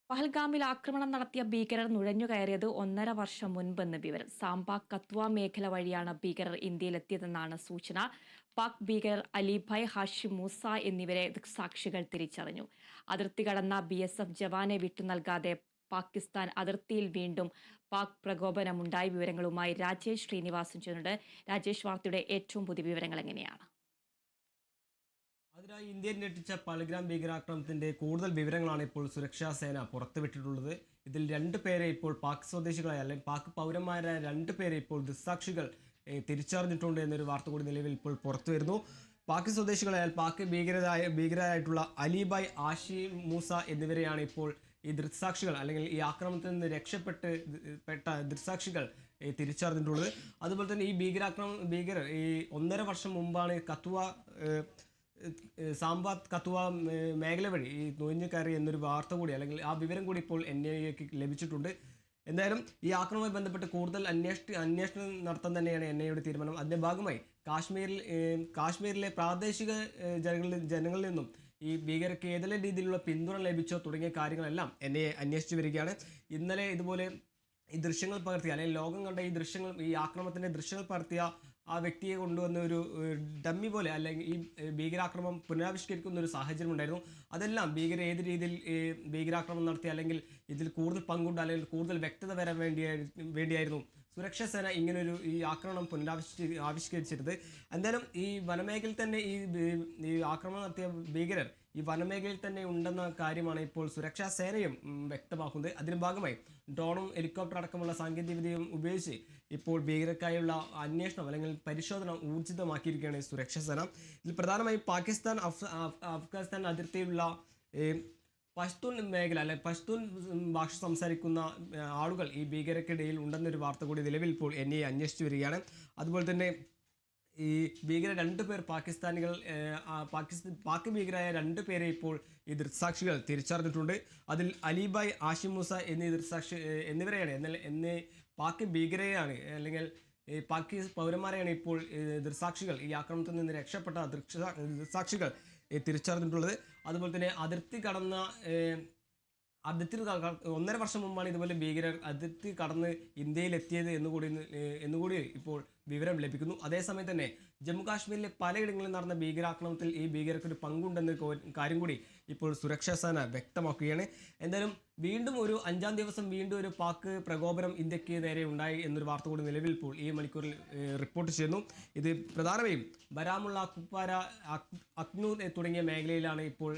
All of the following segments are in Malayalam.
പഹൽഗാമിൽ ആക്രമണം നടത്തിയ ഭീകരർ നുഴഞ്ഞുകയറിയത് 1.5 വർഷം മുൻപെന്ന് വിവരം. സാംബ കത്വ മേഖല വഴിയാണ് ഭീകരർ ഇന്ത്യയിലെത്തിയതെന്നാണ് സൂചന. പാക് ഭീകരർ അലിഭായ്, ഹാഷിം മൂസ എന്നിവരെ ദൃക്സാക്ഷികൾ തിരിച്ചറിഞ്ഞു. അതിർത്തി കടന്ന BSF ജവാനെ വിട്ടുനൽകാതെ പാകിസ്ഥാൻ അതിർത്തിയിൽ വീണ്ടും പാക് പ്രകോപനമുണ്ടായ വിവരങ്ങളുമായി രാജേഷ് ശ്രീനിവാസൻ ചേരുന്നുണ്ട്. രാജേഷ്, വാർത്തയുടെ ഏറ്റവും പുതിയ വിവരങ്ങൾ എങ്ങനെയാണ്? അതിനായി ഇന്ത്യൻ ഞെട്ടിച്ച പഹൽഗാം ഭീകരാക്രമണത്തിന്റെ കൂടുതൽ വിവരങ്ങളാണ് ഇപ്പോൾ സുരക്ഷാ സേന പുറത്തുവിട്ടിട്ടുള്ളത്. ഇതിൽ 2 പേരെ ഇപ്പോൾ പാക് സ്വദേശികളായ അല്ലെങ്കിൽ പാക് പൗരന്മാരായ 2 പേരെ ഇപ്പോൾ ദൃക്സാക്ഷികൾ തിരിച്ചറിഞ്ഞിട്ടുണ്ട് എന്നൊരു വാർത്ത കൂടി നിലവിൽ ഇപ്പോൾ പുറത്തു വരുന്നു. പാക് സ്വദേശികളായാൽ പാക് ഭീകരരായിട്ടുള്ള അലിഭായ്, ആഷിം മൂസ എന്നിവരെയാണ് ഇപ്പോൾ ഈ ദൃക്സാക്ഷികൾ അല്ലെങ്കിൽ ഈ ആക്രമണത്തിൽ നിന്ന് രക്ഷപ്പെട്ട ദൃക്സാക്ഷികൾ തിരിച്ചറിഞ്ഞിട്ടുള്ളത്. അതുപോലെ തന്നെ ഈ ഭീകരർ ഈ 1.5 വർഷം മുമ്പാണ് സാംബാത്ത് കത്വ മേഖല വഴി ഈ നുഴഞ്ഞു കയറി എന്നൊരു വാർത്ത കൂടി അല്ലെങ്കിൽ ആ വിവരം കൂടി ഇപ്പോൾ NIAക്ക് ലഭിച്ചിട്ടുണ്ട്. എന്തായാലും ഈ ആക്രമണവുമായി ബന്ധപ്പെട്ട് കൂടുതൽ അന്വേഷണം നടത്താൻ തന്നെയാണ് NIAയുടെ തീരുമാനം. അതിന്റെ ഭാഗമായി കാശ്മീരിലെ പ്രാദേശിക ജനങ്ങളിൽ നിന്നും ഈ ഭീകരർക്ക് ഏതെല്ലാം രീതിയിലുള്ള പിന്തുണ ലഭിച്ചോ തുടങ്ങിയ കാര്യങ്ങളെല്ലാം NIA അന്വേഷിച്ചു വരികയാണ്. ഇന്നലെ ഇതുപോലെ ഈ ദൃശ്യങ്ങൾ പകർത്തിയ അല്ലെങ്കിൽ ലോകം കണ്ട ഈ ദൃശ്യങ്ങൾ, ഈ ആക്രമണത്തിന്റെ ദൃശ്യങ്ങൾ പകർത്തിയ ആ വ്യക്തിയെ കൊണ്ടുവന്ന ഒരു ഡമ്മി പോലെ അല്ലെങ്കിൽ ഈ ഭീകരാക്രമണം പുനരാവിഷ്കരിക്കുന്ന ഒരു സാഹചര്യം ഉണ്ടായിരുന്നു. അതെല്ലാം ഏത് രീതിയിൽ ഭീകരാക്രമണം നടത്തി അല്ലെങ്കിൽ ഇതിൽ കൂടുതൽ പങ്കുണ്ട് അല്ലെങ്കിൽ കൂടുതൽ വ്യക്തത വരാൻ വേണ്ടിയായിരുന്നു സുരക്ഷാ സേന ഇങ്ങനൊരു ഈ ആക്രമണം ആവിഷ്കരിച്ചിരുന്നത്. എന്തായാലും ഈ വനമേഖലയിൽ തന്നെ ഈ ആക്രമണം നടത്തിയ ഭീകരർ ഈ വനമേഖലയിൽ തന്നെ ഉണ്ടെന്ന കാര്യമാണ് ഇപ്പോൾ സുരക്ഷാ സേനയും വ്യക്തമാക്കുന്നത്. അതിന് ഭാഗമായി ഡ്രോണും ഹെലികോപ്റ്റർ അടക്കമുള്ള സാങ്കേതികവിദ്യയും ഉപയോഗിച്ച് ഇപ്പോൾ ഭീകരർക്കായുള്ള അന്വേഷണം അല്ലെങ്കിൽ പരിശോധന ഊർജിതമാക്കിയിരിക്കുകയാണ് സുരക്ഷാ സേന. ഇതിൽ പ്രധാനമായും അഫ്ഗാനിസ്ഥാൻ അതിർത്തിയിലുള്ള പഷ്തൂൺ മേഖല അല്ലെ പഷ്തൂൺ ഭാഷ സംസാരിക്കുന്ന ആളുകൾ ഈ ഭീകരർക്കിടയിൽ ഉണ്ടെന്നൊരു വാർത്ത കൂടി നിലവിൽ ഇപ്പോൾ NIA അന്വേഷിച്ചു വരികയാണ്. അതുപോലെ തന്നെ ഈ ഭീകര 2 പേർ പാക് ഭീകരായ 2 പേരെ ഇപ്പോൾ ഈ ദൃക്സാക്ഷികൾ തിരിച്ചറിഞ്ഞിട്ടുണ്ട്. അതിൽ അലിഭായ്, ആഷിം മൂസ എന്നിവരെയാണ് പാക് ഭീകരയാണ് അല്ലെങ്കിൽ പാക് പൗരന്മാരെയാണ് ഇപ്പോൾ ദൃക്സാക്ഷികൾ ഈ ആക്രമണത്തിൽ നിന്ന് രക്ഷപ്പെട്ട ദൃക്സാക്ഷികൾ തിരിച്ചറിഞ്ഞിട്ടുള്ളത്. അതുപോലെ തന്നെ അതിർത്തി 1.5 വർഷം മുമ്പാണ് ഇതുപോലെ ഭീകരർ അതിർത്തി കടന്ന് ഇന്ത്യയിൽ എത്തിയത് എന്നുകൂടി ഇപ്പോൾ വിവരം ലഭിക്കുന്നു. അതേസമയം തന്നെ ജമ്മു കാശ്മീരിലെ പലയിടങ്ങളിൽ നടന്ന ഭീകരാക്രമണത്തിൽ ഈ ഭീകരർക്ക് ഒരു പങ്കുണ്ടെന്ന കാര്യം കൂടി ഇപ്പോൾ സുരക്ഷാ സേന വ്യക്തമാക്കുകയാണ്. എന്തായാലും വീണ്ടും ഒരു 5-ാം ദിവസം വീണ്ടും ഒരു പാക് പ്രകോപനം ഇന്ത്യക്ക് നേരെ ഉണ്ടായി എന്നൊരു വാർത്ത കൂടി നിലവിൽ ഇപ്പോൾ ഈ മണിക്കൂറിൽ റിപ്പോർട്ട് ചെയ്യുന്നു. ഇത് പ്രധാനമായും ബരാമുള്ള, കുപ്വാര, അക്നൂർ തുടങ്ങിയ മേഖലയിലാണ് ഇപ്പോൾ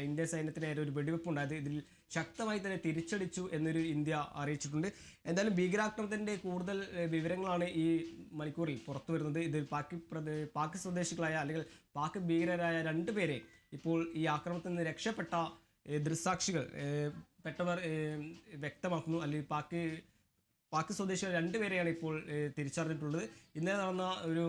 ഇന്ത്യൻ സൈന്യത്തിന് നേരെ ഒരു വെടിവെപ്പ് ഉണ്ടായത്. ഇതിൽ ശക്തമായി തന്നെ തിരിച്ചടിച്ചു എന്നൊരു ഇന്ത്യ അറിയിച്ചിട്ടുണ്ട്. എന്തായാലും ഭീകരാക്രമണത്തിന്റെ കൂടുതൽ വിവരങ്ങളാണ് ഈ മണിക്കൂറിൽ പുറത്തു വരുന്നത്. ഇതിൽ പാക് സ്വദേശികളായ അല്ലെങ്കിൽ പാക് ഭീകരരായ 2 പേരെ ഇപ്പോൾ ഈ ആക്രമണത്തിൽ നിന്ന് രക്ഷപ്പെട്ട ദൃക്സാക്ഷികൾ വ്യക്തമാക്കുന്നു. അല്ലെങ്കിൽ പാക് സ്വദേശികൾ 2 പേരെയാണ് ഇപ്പോൾ തിരിച്ചറിഞ്ഞിട്ടുള്ളത്. ഇന്നലെ നടന്ന ഒരു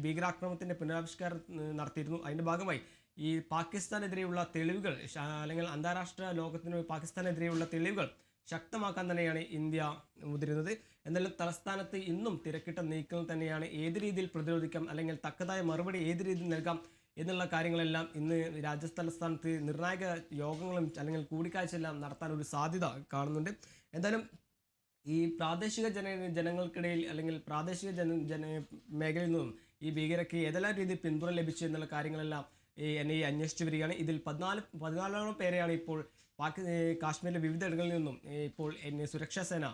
ഭീകരാക്രമണത്തിന്റെ പുനരാവിഷ്കാരം നടത്തിയിരുന്നു. അതിന്റെ ഭാഗമായി ഈ പാകിസ്ഥാനെതിരെയുള്ള തെളിവുകൾ അല്ലെങ്കിൽ അന്താരാഷ്ട്ര ലോകത്തിന് പാകിസ്ഥാനെതിരെയുള്ള തെളിവുകൾ ശക്തമാക്കാൻ തന്നെയാണ് ഇന്ത്യ മുതിരുന്നത്. എന്നാലും തലസ്ഥാനത്ത് ഇന്നും തിരക്കിട്ട നീക്കങ്ങൾ തന്നെയാണ്. ഏത് രീതിയിൽ പ്രതിരോധിക്കാം അല്ലെങ്കിൽ തക്കതായ മറുപടി ഏത് രീതിയിൽ നൽകാം എന്നുള്ള കാര്യങ്ങളെല്ലാം ഇന്ന് രാജ്യതലസ്ഥാനത്ത് നിർണായക യോഗങ്ങളും അല്ലെങ്കിൽ കൂടിക്കാഴ്ചയെല്ലാം നടത്താൻ ഒരു സാധ്യത കാണുന്നുണ്ട്. എന്തായാലും ഈ പ്രാദേശിക ജനങ്ങൾക്കിടയിൽ അല്ലെങ്കിൽ പ്രാദേശിക മേഖലയിൽ നിന്നും ഈ ഭീകരർക്ക് ഏതെല്ലാം രീതിയിൽ പിന്തുണ ലഭിച്ചു എന്നുള്ള കാര്യങ്ങളെല്ലാം NIA അന്വേഷിച്ചു വരികയാണ്. ഇതിൽ 14 പേരെയാണ് ഇപ്പോൾ കാശ്മീരിലെ വിവിധ ഇടങ്ങളിൽ നിന്നും ഇപ്പോൾ സുരക്ഷാ സേന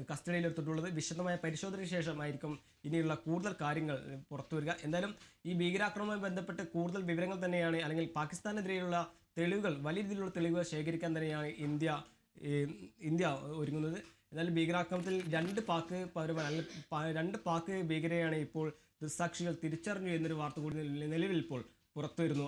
കസ്റ്റഡിയിലെടുത്തിട്ടുള്ളത്. വിശദമായ പരിശോധനയ്ക്ക് ശേഷമായിരിക്കും ഇനിയുള്ള കൂടുതൽ കാര്യങ്ങൾ പുറത്തു വരിക. എന്തായാലും ഈ ഭീകരാക്രമണവുമായി ബന്ധപ്പെട്ട് കൂടുതൽ വിവരങ്ങൾ തന്നെയാണ് അല്ലെങ്കിൽ പാകിസ്ഥാനെതിരെയുള്ള വലിയ രീതിയിലുള്ള തെളിവുകൾ ശേഖരിക്കാൻ തന്നെയാണ് ഇന്ത്യ ഒരുങ്ങുന്നത്. എന്നാലും ഭീകരാക്രമണത്തിൽ 2 പാക് പൗരന്മാർ അല്ലെങ്കിൽ 2 പാക് ഭീകരരെയാണ് ഇപ്പോൾ ദൃക്സാക്ഷികൾ തിരിച്ചറിഞ്ഞു എന്നൊരു വാർത്ത കൂടി നിലവിൽ ഇപ്പോൾ പുറത്തു വരുന്നു.